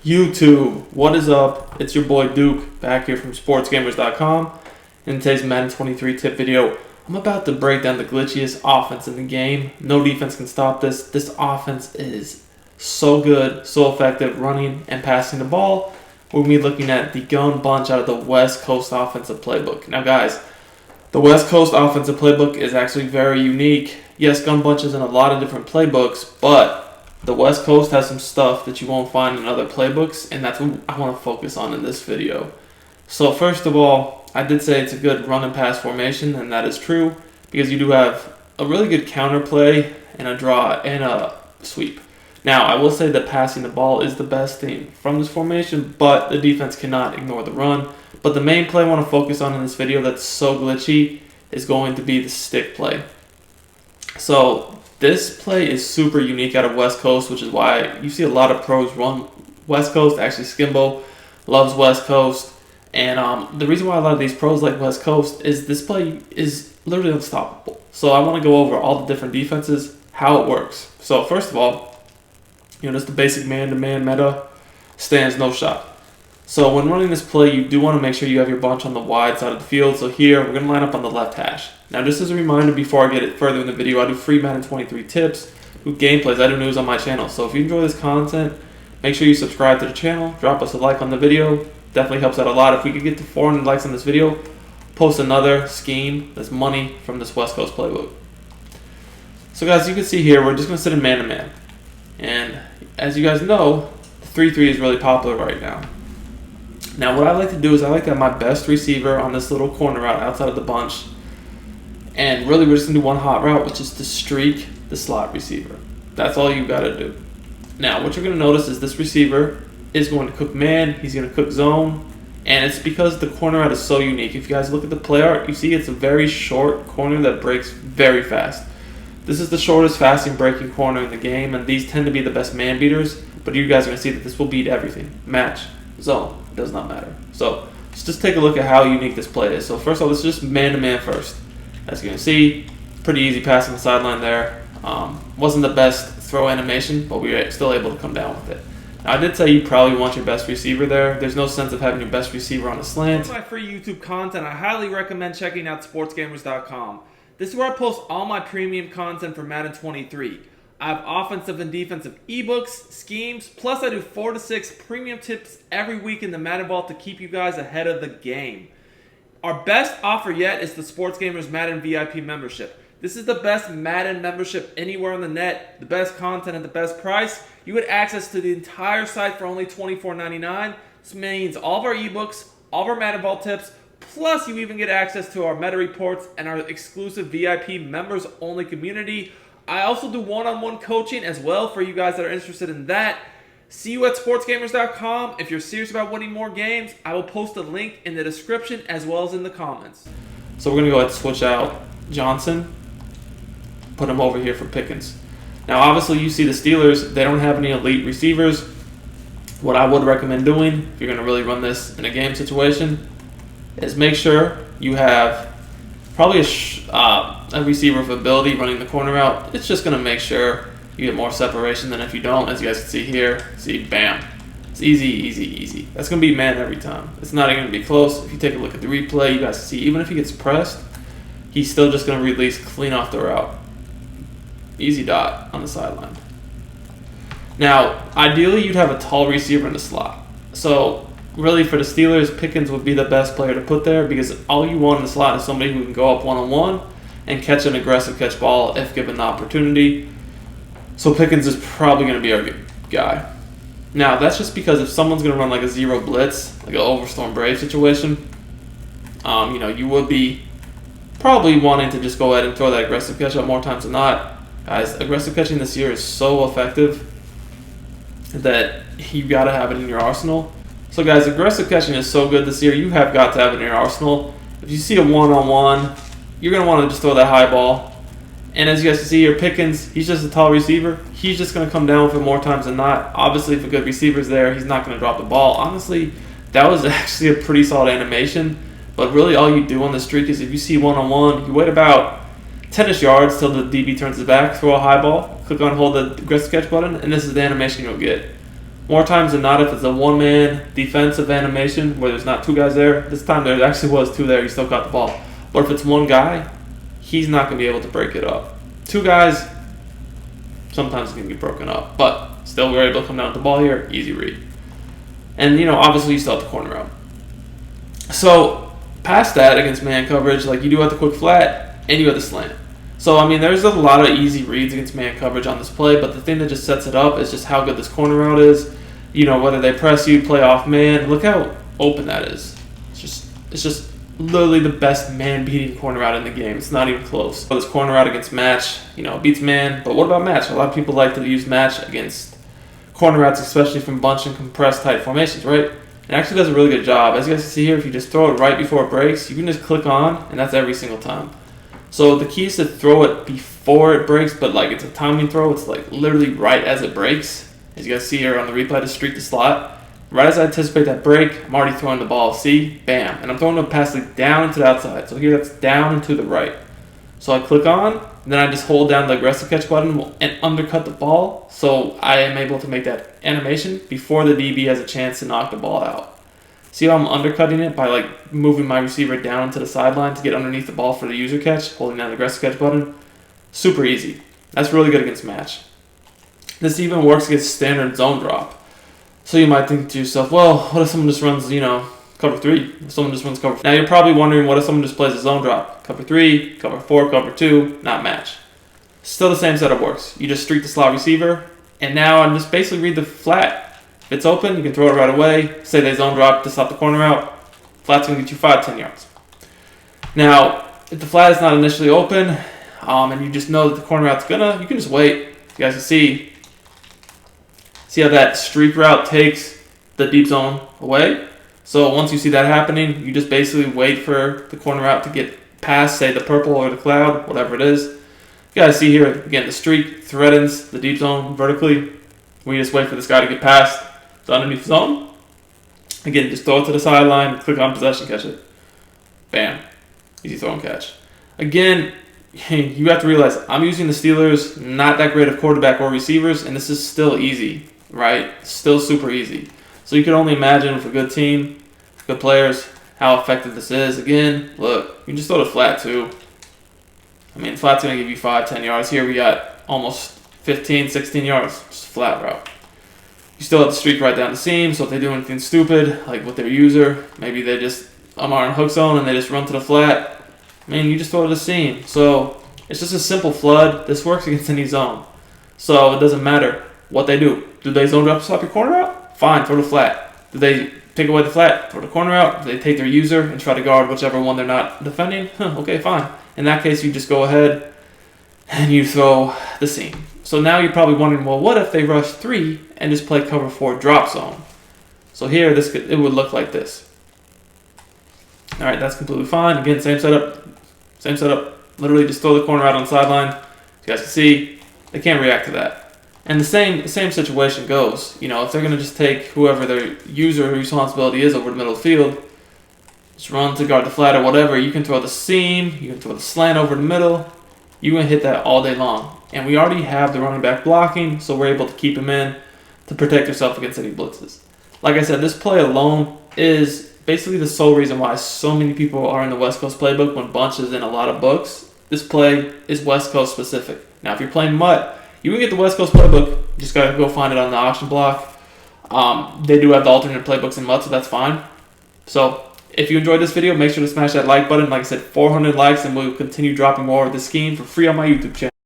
YouTube, what is up? It's your boy Duke back here from Sportsgamerz.com. In today's Madden 23 tip video, I'm about to break down the glitchiest offense in the game. No defense can stop this. This offense is so good, so effective running and passing the ball. We're going to be looking at the gun bunch out of the West Coast offensive playbook. Now guys, the West Coast offensive playbook is actually very unique. Yes, gun bunch is in a lot of different playbooks, but the West Coast has some stuff that you won't find in other playbooks, and that's what I want to focus on in this video. So first of all, I did say it's a good run and pass formation, and that is true because you do have a really good counter play and a draw and a sweep. Now, I will say that passing the ball is the best thing from this formation, but the defense cannot ignore the run. But the main play I want to focus on in this video that's so glitchy is going to be the stick play. So this play is super unique out of West Coast, which is why you see a lot of pros run West Coast. Actually, Skimbo loves West Coast. And the reason why a lot of these pros like West Coast is this play is literally unstoppable. So I want to go over all the different defenses, how it works. So first of all, just the basic man-to-man meta, stands no shot. So when running this play, you do want to make sure you have your bunch on the wide side of the field. So here, we're going to line up on the left hash. Now, just as a reminder, before I get it further in the video, I do free Madden 23 tips, do gameplays, I do news on my channel. So if you enjoy this content, make sure you subscribe to the channel, drop us a like on the video. Definitely helps out a lot. If we could get to 400 likes on this video, post another scheme that's money from this West Coast playbook. So guys, you can see here, we're just going to sit in man-to-man. And as you guys know, the 3-3 is really popular right now. Now, what I like to do is I like to have my best receiver on this little corner route outside of the bunch. And really, we're just going to do one hot route, which is to streak the slot receiver. That's all you got to do. Now, what you're going to notice is this receiver is going to cook man. He's going to cook zone. And it's because the corner route is so unique. If you guys look at the play art, you see it's a very short corner that breaks very fast. This is the shortest fasting breaking corner in the game, and these tend to be the best man beaters. But you guys are going to see that this will beat everything. Match, zone. It does not matter. So let's just take a look at how unique this play is. So first of all, let's just man-to-man first. As you can see, pretty easy pass on the sideline there. Wasn't the best throw animation, but we were still able to come down with it. Now, I did say you probably want your best receiver there. There's no sense of having your best receiver on a slant. For my free YouTube content, I highly recommend checking out Sportsgamerz.com. This is where I post all my premium content for Madden 23. I have offensive and defensive eBooks, schemes, plus I do 4 to 6 premium tips every week in the Madden Vault to keep you guys ahead of the game. Our best offer yet is the Sportsgamerz Madden VIP membership. This is the best Madden membership anywhere on the net, the best content at the best price. You get access to the entire site for only $24.99. This means all of our eBooks, all of our Madden Vault tips, plus you even get access to our meta reports and our exclusive VIP members only community. I also do one-on-one coaching as well for you guys that are interested in that. See you at Sportsgamerz.com. If you're serious about winning more games, I will post a link in the description as well as in the comments. So we're going to go ahead and switch out Johnson, put him over here for Pickens. Now obviously you see the Steelers, they don't have any elite receivers. What I would recommend doing, if you're going to really run this in a game situation, is make sure you have probably a receiver with ability running the corner out. It's just going to make sure you get more separation than if you don't. As you guys can see here, see, bam. It's easy, easy, easy. That's going to be man every time. It's not even going to be close. If you take a look at the replay, you guys can see even if he gets pressed, he's still just going to release clean off the route. Easy dot on the sideline. Now, ideally, you'd have a tall receiver in the slot. So really, for the Steelers, Pickens would be the best player to put there because all you want in the slot is somebody who can go up one-on-one and catch an aggressive catch ball if given the opportunity. So Pickens is probably going to be our good guy. Now, that's just because if someone's going to run like a zero blitz, like an Overstorm Brave situation, you would be probably wanting to just go ahead and throw that aggressive catch up more times than not. Guys, aggressive catching this year is so effective that you got to have it in your arsenal. So guys, aggressive catching is so good this year, you have got to have it in your arsenal. If you see a one-on-one, you're going to want to just throw that high ball. And as you guys can see here, Pickens, he's just a tall receiver. He's just going to come down with it more times than not. Obviously, if a good receiver's there, he's not going to drop the ball. Honestly, that was actually a pretty solid animation. But really, all you do on the streak is if you see one-on-one, you wait about 10-ish yards till the DB turns his back, throw a high ball, click on hold the aggressive catch button, and this is the animation you'll get. More times than not, if it's a one-man defensive animation where there's not two guys there, this time there actually was two there, he still got the ball. But if it's one guy, he's not going to be able to break it up. Two guys, sometimes it's going to be broken up. But still, we're able to come down with the ball here, easy read. And, obviously you still have the corner out. So, past that, against man coverage, like you do have the quick flat, and you have the slant. So, there's a lot of easy reads against man coverage on this play, but the thing that just sets it up is just how good this corner route is. Whether they press you, play off man, look how open that is. It's just literally the best man-beating corner route in the game. It's not even close. This corner route against match, beats man, but what about match? A lot of people like to use match against corner routes, especially from bunch and compressed tight formations, right? It actually does a really good job. As you guys can see here, if you just throw it right before it breaks, you can just click on, and that's every single time. So the key is to throw it before it breaks, but like it's a timing throw. It's like literally right as it breaks. As you guys see here on the replay, to streak the slot. Right as I anticipate that break, I'm already throwing the ball. See? Bam. And I'm throwing the pass down and to the outside. So here that's down and to the right. So I click on, and then I just hold down the aggressive catch button and undercut the ball. So I am able to make that animation before the DB has a chance to knock the ball out. See how I'm undercutting it by like moving my receiver down to the sideline to get underneath the ball for the user catch, holding down the aggressive catch button? Super easy. That's really good against match. This even works against standard zone drop. So you might think to yourself, well, what if someone just runs, cover 3? If someone just runs cover 4? Now you're probably wondering, what if someone just plays a zone drop? Cover 3, cover 4, cover 2, not match. Still the same setup works. You just streak the slot receiver, and now I'm just basically read the flat. If it's open, you can throw it right away. Say they zone drop to stop the corner out. Flat's going to get you 5-10 yards. Now, if the flat is not initially open, and you just know that the corner out's you can just wait. You guys can see how that streak route takes the deep zone away. So once you see that happening, you just basically wait for the corner route to get past, say, the purple or the cloud, whatever it is. You guys see here, again, the streak threatens the deep zone vertically. We just wait for this guy to get past the underneath zone. Again, just throw it to the sideline, click on possession, catch it. Bam. Easy throw and catch. Again, you have to realize I'm using the Steelers, not that great of quarterback or receivers, and this is still easy, right? Still super easy. So you can only imagine with a good team, good players, how effective this is. Again, look, you can just throw the flat too. Flat's going to give you 5-10 yards. Here we got almost 15-16 yards, just a flat route. You still have to streak right down the seam, so if they do anything stupid, like with their user, maybe they just are in hook zone and they just run to the flat, you just throw it to the seam. So it's just a simple flood. This works against any zone. So it doesn't matter what they do. Do they zone drop to stop your corner out? Fine, throw the flat. Do they take away the flat, throw the corner out? Do they take their user and try to guard whichever one they're not defending? Okay, fine. In that case, you just go ahead and you throw the seam. So now you're probably wondering, well, what if they rush 3 and just play cover 4 drop zone? So here, it would look like this. All right, that's completely fine. Again, same setup. Literally just throw the corner out on the sideline. As you guys can see, they can't react to that. And the same situation goes. If they're going to just take whoever their user responsibility is over the middle of the field, just run to guard the flat or whatever, you can throw the seam, you can throw the slant over the middle. You can hit that all day long. And we already have the running back blocking, so we're able to keep him in to protect yourself against any blitzes. Like I said, this play alone is basically the sole reason why so many people are in the West Coast playbook when Bunch is in a lot of books. This play is West Coast specific. Now, if you're playing MUT, you can get the West Coast playbook. You just got to go find it on the auction block. They do have the alternate playbooks in MUT, so that's fine. So, if you enjoyed this video, make sure to smash that like button. Like I said, 400 likes, and we'll continue dropping more of this scheme for free on my YouTube channel.